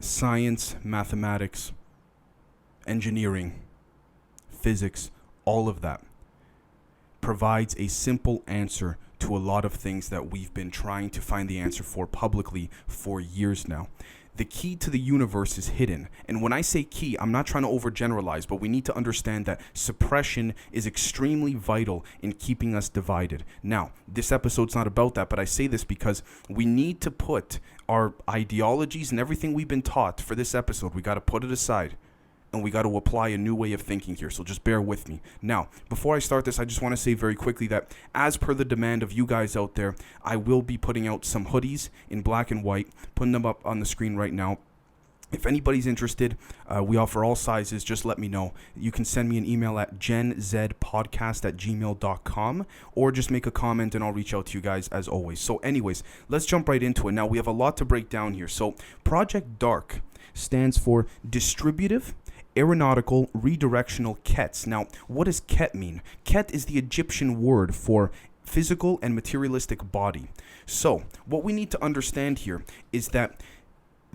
science, mathematics, engineering, physics, all of that provides a simple answer to a lot of things that we've been trying to find the answer for publicly for years now. The key to the universe is hidden. And when I say key, I'm not trying to overgeneralize, but we need to understand that suppression is extremely vital in keeping us divided. Now, this episode's not about that, but I say this because we need to put our ideologies and everything we've been taught for this episode, we got to put it aside. And we got to apply a new way of thinking here, so just bear with me. Now, before I start this, I just want to say very quickly that as per the demand of you guys out there, I will be putting out some hoodies in black and white, putting them up on the screen right now. If anybody's interested, we offer all sizes. Just let me know. You can send me an email at genzpodcast@gmail.com or just make a comment and I'll reach out to you guys as always. So anyways, let's jump right into it. Now, we have a lot to break down here. So Project D.A.R.K stands for Distributive Aeronautical Redirectional Kets. Now, what does ket mean? Ket is the Egyptian word for physical and materialistic body. So, what we need to understand here is that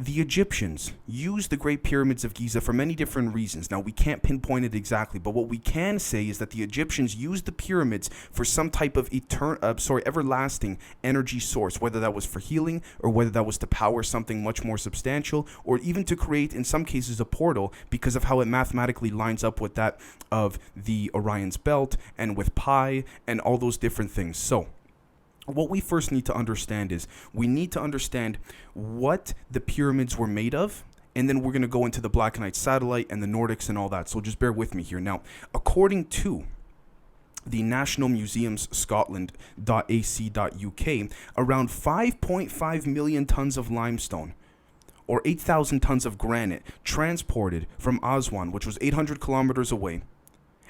the Egyptians used the Great Pyramids of Giza for many different reasons. Now, we can't pinpoint it exactly, but what we can say is that the Egyptians used the pyramids for some type of everlasting energy source, whether that was for healing or whether that was to power something much more substantial, or even to create, in some cases, a portal because of how it mathematically lines up with that of the Orion's belt and with pi and all those different things. So, what we first need to understand is we need to understand what the pyramids were made of, and then we're going to go into the Black Knight satellite and the Nordics and all that. So just bear with me here. Now, according to the National Museums Scotland.ac.uk, around 5.5 million tons of limestone or 8,000 tons of granite transported from Aswan, which was 800 kilometers away,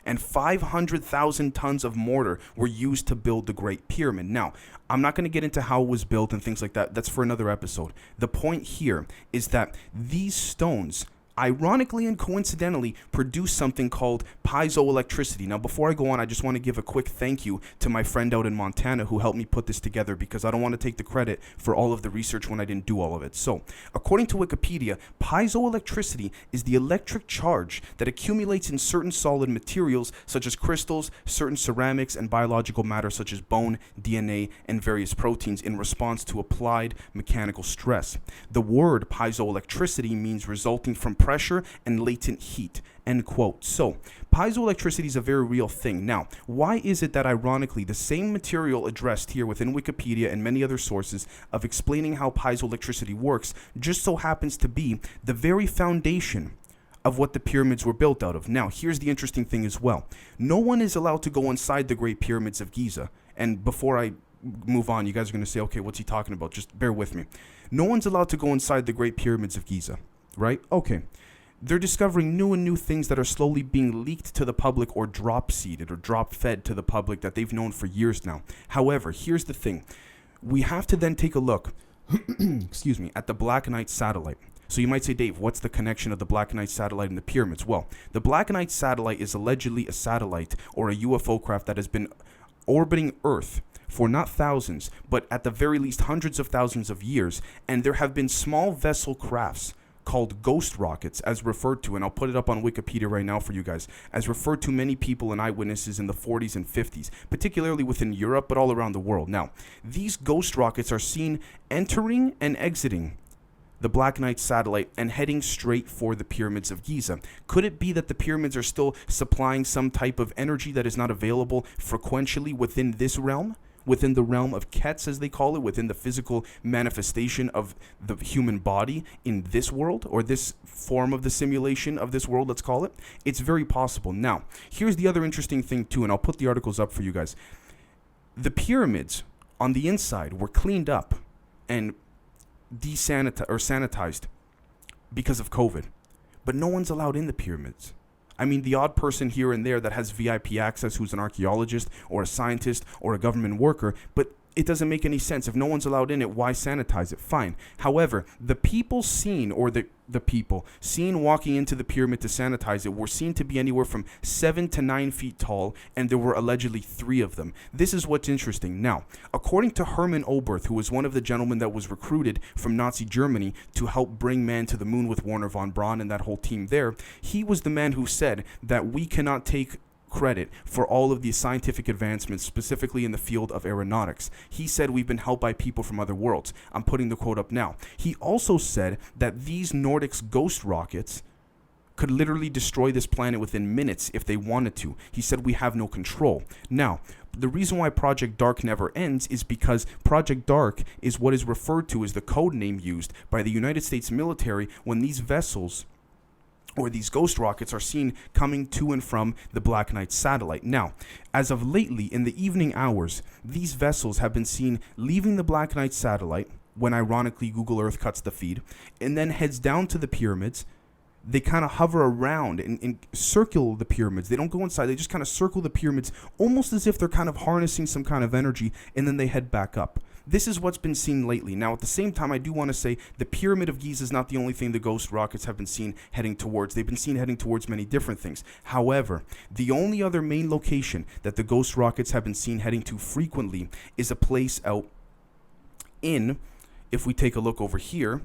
and 500,000 tons of mortar were used to build the Great Pyramid. Now, I'm not going to get into how it was built and things like that. That's for another episode. The point here is that these stones, ironically and coincidentally, produce something called piezoelectricity. Now, before I go on, I just want to give a quick thank you to my friend out in Montana who helped me put this together, because I don't want to take the credit for all of the research when I didn't do all of it. So, according to Wikipedia, piezoelectricity is the electric charge that accumulates in certain solid materials such as crystals, certain ceramics, and biological matter such as bone, DNA, and various proteins in response to applied mechanical stress. The word piezoelectricity means resulting from pressure and latent heat, end quote. So, piezoelectricity is a very real thing. Now, why is it that ironically the same material addressed here within Wikipedia and many other sources of explaining how piezoelectricity works just so happens to be the very foundation of what the pyramids were built out of? Now, here's the interesting thing as well. No one is allowed to go inside the Great Pyramids of Giza. And before I move on, you guys are going to say, okay, what's he talking about? Just bear with me. No one's allowed to go inside the Great Pyramids of Giza. Right? Okay. They're discovering new things that are slowly being leaked to the public or drop-seeded or drop-fed to the public that they've known for years now. However, here's the thing. We have to then take a look, at the Black Knight satellite. So you might say, Dave, what's the connection of the Black Knight satellite and the pyramids? Well, the Black Knight satellite is allegedly a satellite or a UFO craft that has been orbiting Earth for not thousands, but at the very least hundreds of thousands of years. And there have been small vessel crafts called ghost rockets, as referred to, and I'll put it up on Wikipedia right now for you guys, as referred to many people and eyewitnesses in the 40s and 50s, particularly within Europe, but all around the world. Now, these ghost rockets are seen entering and exiting the Black Knight satellite and heading straight for the pyramids of Giza. Could it be that the pyramids are still supplying some type of energy that is not available frequentially within this realm? Within the realm of Kets, as they call it, within the physical manifestation of the human body in this world, or this form of the simulation of this world, let's call it. It's very possible. Now, here's the other interesting thing too, and I'll put the articles up for you guys. The pyramids on the inside were cleaned up and sanitized because of COVID, but no one's allowed in the pyramids. I mean, the odd person here and there that has VIP access who's an archaeologist or a scientist or a government worker, but it doesn't make any sense. If no one's allowed in it, why sanitize it? Fine. However, the people seen, or the people seen walking into the pyramid to sanitize it, were seen to be anywhere from 7 to 9 feet tall, and there were allegedly 3 of them. This is what's interesting. Now, according to Hermann Oberth, who was one of the gentlemen that was recruited from Nazi Germany to help bring man to the moon with Werner von Braun and that whole team there, he was the man who said that we cannot take credit for all of these scientific advancements, specifically in the field of aeronautics. He said we've been helped by people from other worlds. I'm putting the quote up now. He also said that these Nordics ghost rockets could literally destroy this planet within minutes if they wanted to. He said we have no control. Now, the reason why Project D.A.R.K never ends is because Project D.A.R.K is what is referred to as the code name used by the United States military when these vessels or these ghost rockets are seen coming to and from the Black Knight satellite. Now, as of lately, in the evening hours, these vessels have been seen leaving the Black Knight satellite, when ironically Google Earth cuts the feed, and then heads down to the pyramids. They kind of hover around and circle the pyramids. They don't go inside. They just kind of circle the pyramids, almost as if they're kind of harnessing some kind of energy, and then they head back up. This is what's been seen lately. Now, at the same time, I do want to say the Pyramid of Giza is not the only thing the ghost rockets have been seen heading towards. They've been seen heading towards many different things. However, the only other main location that the ghost rockets have been seen heading to frequently is a place out in, if we take a look over here,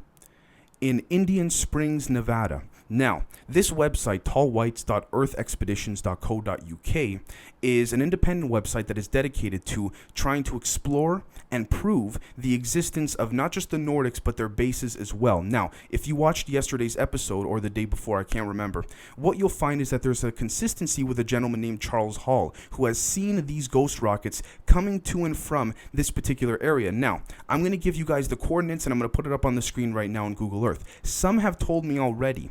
in Indian Springs, Nevada. Now, this website, tallwhites.earthexpeditions.co.uk, is an independent website that is dedicated to trying to explore and prove the existence of not just the Nordics, but their bases as well. Now, if you watched yesterday's episode, or the day before, I can't remember, what you'll find is that there's a consistency with a gentleman named Charles Hall, who has seen these ghost rockets coming to and from this particular area. Now, I'm going to give you guys the coordinates, and I'm going to put it up on the screen right now on Google Earth. Some have told me already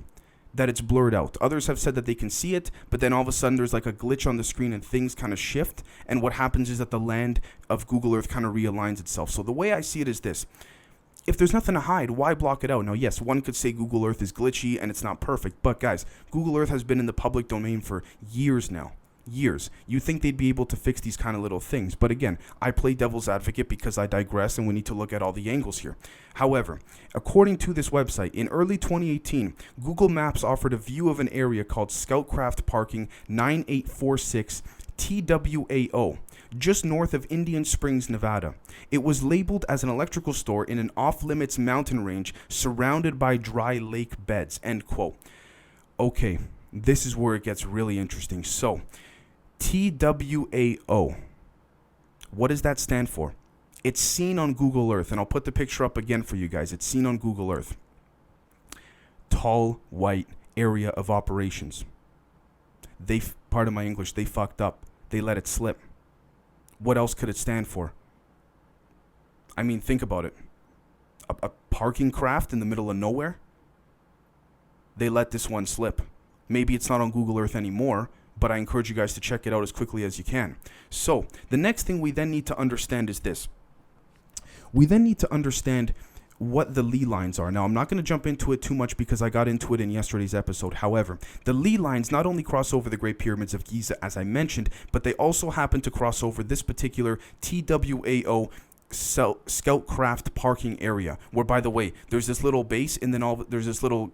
that it's blurred out. Others have said that they can see it, but then all of a sudden there's like a glitch on the screen and things kind of shift, and what happens is that the land of Google Earth kind of realigns itself. So the way I see it is this: if there's nothing to hide, why block it out? Now, yes, one could say Google Earth is glitchy and it's not perfect, but guys, Google Earth has been in the public domain for years now. Years. You think they'd be able to fix these kind of little things, but again, I play devil's advocate because I digress and we need to look at all the angles here. However, according to this website, in early 2018, Google Maps offered a view of an area called Scoutcraft Parking 9846 TWAO, just north of Indian Springs, Nevada. It was labeled as an electrical store in an off-limits mountain range surrounded by dry lake beds, end quote. Okay, this is where it gets really interesting. So, TWAO. What does that stand for? It's seen on Google Earth, and I'll put the picture up again for you guys. It's seen on Google Earth. Tall, white area of operations. Pardon my English, they fucked up. They let it slip. What else could it stand for? I mean, think about it. A parking craft in the middle of nowhere? They let this one slip. Maybe it's not on Google Earth anymore, but I encourage you guys to check it out as quickly as you can. So, the next thing we then need to understand is this. We then need to understand what the Lee lines are. Now, I'm not going to jump into it too much because I got into it in yesterday's episode. However, the Lee lines not only cross over the Great Pyramids of Giza, as I mentioned, but they also happen to cross over this particular TWAO Scoutcraft parking area, where, by the way, there's this little base, and then there's this little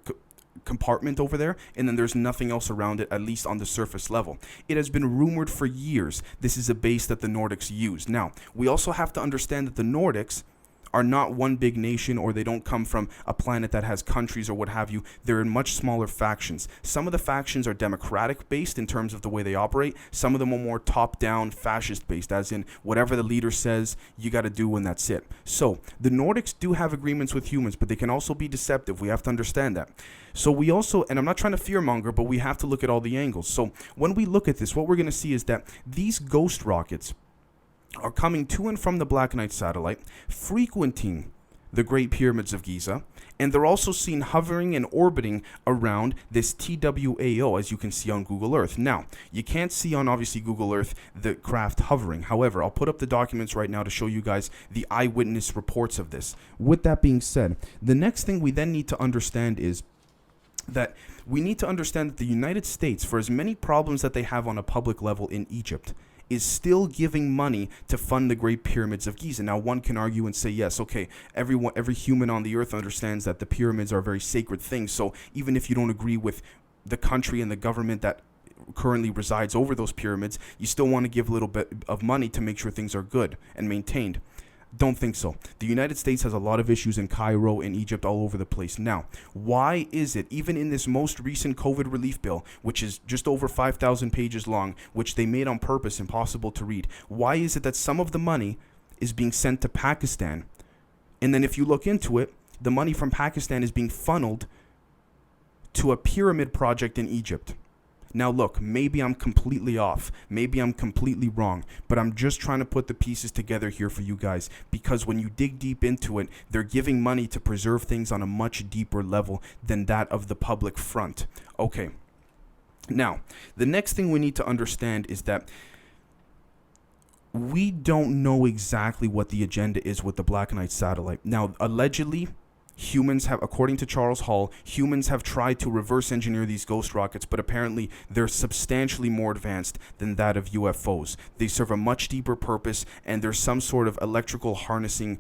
compartment over there, and then there's nothing else around it, at least on the surface level. It has been rumored for years this is a base that the Nordics use. Now, we also have to understand that the Nordics are not one big nation, or they don't come from a planet that has countries or what have you. They're in much smaller factions. Some of the factions are democratic based in terms of the way they operate. Some of them are more top-down fascist based, as in whatever the leader says, you got to do, and that's it. So the Nordics do have agreements with humans, but they can also be deceptive. We have to understand that. So we also, and I'm not trying to fearmonger, but we have to look at all the angles. So when we look at this, what we're going to see is that these ghost rockets are coming to and from the Black Knight satellite, frequenting the Great Pyramids of Giza, and they're also seen hovering and orbiting around this TWAO, as you can see on Google Earth. Now, you can't see on, obviously, Google Earth the craft hovering. However, I'll put up the documents right now to show you guys the eyewitness reports of this. With that being said, the next thing we then need to understand is that we need to understand that the United States, for as many problems that they have on a public level in Egypt, is still giving money to fund the Great Pyramids of Giza. Now, one can argue and say, yes, okay, every human on the earth understands that the pyramids are very sacred things. So even if you don't agree with the country and the government that currently resides over those pyramids, you still want to give a little bit of money to make sure things are good and maintained. Don't think so. The United States has a lot of issues in Cairo, in Egypt, all over the place. Now, why is it, even in this most recent COVID relief bill, which is just over 5,000 pages long, which they made on purpose impossible to read, why is it that some of the money is being sent to Pakistan? And then if you look into it, the money from Pakistan is being funneled to a pyramid project in Egypt. Now look, maybe I'm completely off, maybe I'm completely wrong, but I'm just trying to put the pieces together here for you guys, because when you dig deep into it, they're giving money to preserve things on a much deeper level than that of the public front. Okay, now, the next thing we need to understand is that we don't know exactly what the agenda is with the Black Knight satellite. Now, allegedly, humans have, according to Charles Hall, humans have tried to reverse engineer these ghost rockets, but apparently they're substantially more advanced than that of UFOs. They serve a much deeper purpose, and there's some sort of electrical harnessing,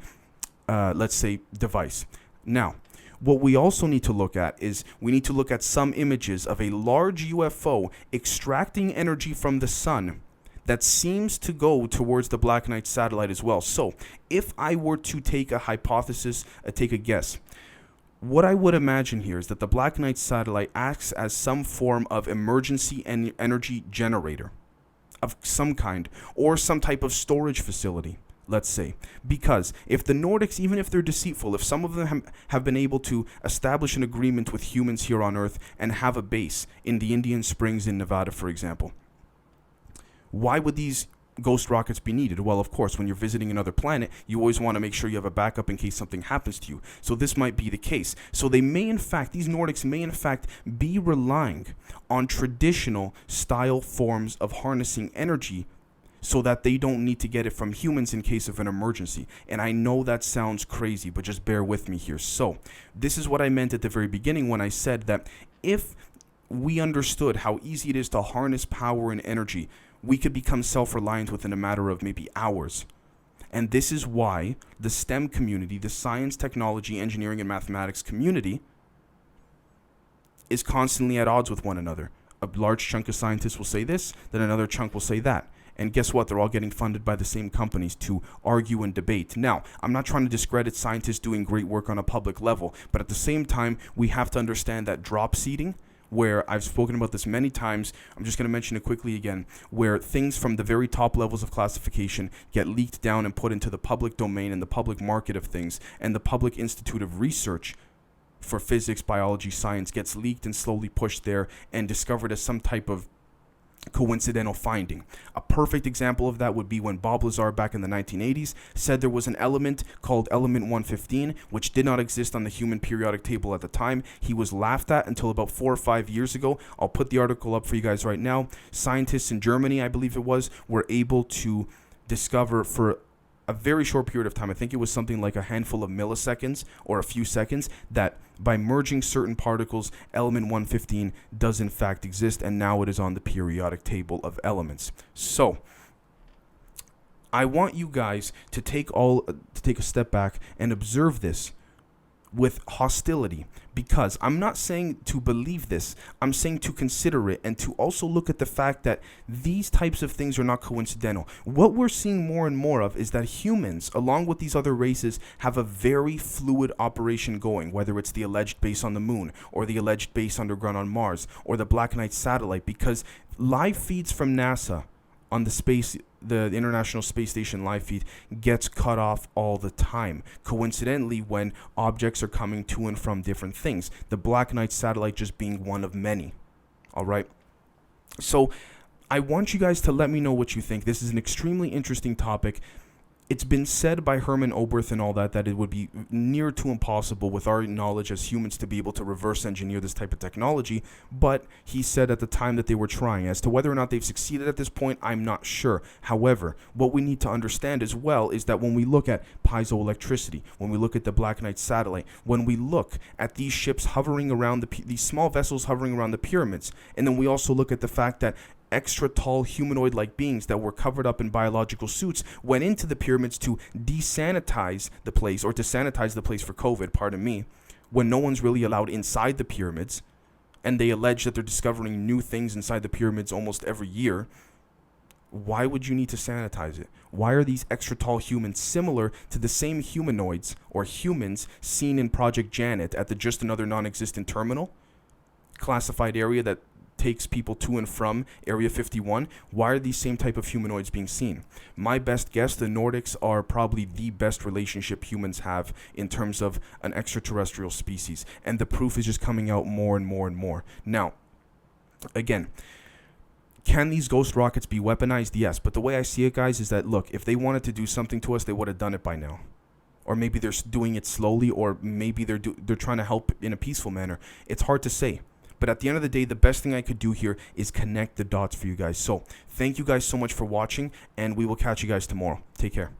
let's say, device. Now, what we also need to look at is we need to look at some images of a large UFO extracting energy from the sun that seems to go towards the Black Knight satellite as well. So if I were to take a hypothesis, take a guess, what I would imagine here is that the Black Knight satellite acts as some form of emergency energy generator of some kind, or some type of storage facility, let's say. Because if the Nordics, even if they're deceitful, if some of them have been able to establish an agreement with humans here on Earth and have a base in the Indian Springs in Nevada, for example, why would these ghost rockets be needed? Well, of course, when you're visiting another planet, you always want to make sure you have a backup in case something happens to you. So this might be the case. So they may, in fact, these Nordics may, in fact, be relying on traditional style forms of harnessing energy so that they don't need to get it from humans in case of an emergency. And I know that sounds crazy, but just bear with me here. So this is what I meant at the very beginning when I said that if we understood how easy it is to harness power and energy, we could become self-reliant within a matter of maybe hours. And this is why the STEM community, the science, technology, engineering, and mathematics community, is constantly at odds with one another. A large chunk of scientists will say this, then another chunk will say that. And guess what? They're all getting funded by the same companies to argue and debate. Now, I'm not trying to discredit scientists doing great work on a public level, but at the same time, we have to understand that drop seeding, where I've spoken about this many times, I'm just going to mention it quickly again, where things from the very top levels of classification get leaked down and put into the public domain and the public market of things, and the Public Institute of Research for Physics, Biology, Science gets leaked and slowly pushed there and discovered as some type of coincidental finding. A perfect example of that would be when Bob Lazar back in the 1980s said there was an element called element 115 which did not exist on the human periodic table at the time. He was laughed at until about 4 or 5 years ago. I'll put the article up for you guys right now. Scientists in Germany, I believe it was, were able to discover for a very short period of time, I think it was something like a handful of milliseconds or a few seconds, that by merging certain particles, element 115 does in fact exist, and now it is on the periodic table of elements. So I want you guys to take a step back and observe this with hostility, because I'm not saying to believe this, I'm saying to consider it and to also look at the fact that these types of things are not coincidental. What we're seeing more and more of is that humans, along with these other races, have a very fluid operation going, whether it's the alleged base on the moon or the alleged base underground on Mars or the Black Knight satellite, because live feeds from NASA on the International Space Station live feed gets cut off all the time, coincidentally when objects are coming to and from different things, the Black Knight satellite just being one of many. All right, so I want you guys to let me know what you think. This is an extremely interesting topic. It's been said by Herman Oberth and all that it would be near to impossible with our knowledge as humans to be able to reverse engineer this type of technology, but he said at the time that they were trying. As to whether or not they've succeeded at this point, I'm not sure. However, what we need to understand as well is that when we look at piezoelectricity, when we look at the Black Knight satellite, when we look at these ships hovering around these small vessels hovering around the pyramids, and then we also look at the fact that extra tall humanoid-like beings that were covered up in biological suits went into the pyramids to desanitize the place, or to sanitize the place for COVID, pardon me, when no one's really allowed inside the pyramids, and they allege that they're discovering new things inside the pyramids almost every year. Why would you need to sanitize it? Why are these extra tall humans similar to the same humanoids or humans seen in Project Janet at the Just Another Non-Existent Terminal classified area that takes people to and from Area 51? Why are these same type of humanoids being seen? My best guess, the Nordics are probably the best relationship humans have in terms of an extraterrestrial species, and the proof is just coming out more and more and more. Now, again, can these ghost rockets be weaponized? Yes, but the way I see it, guys, is that, look, if they wanted to do something to us, they would have done it by now. Or maybe they're doing it slowly, or maybe they're trying to help in a peaceful manner. It's hard to say. But at the end of the day, the best thing I could do here is connect the dots for you guys. So thank you guys so much for watching, and we will catch you guys tomorrow. Take care.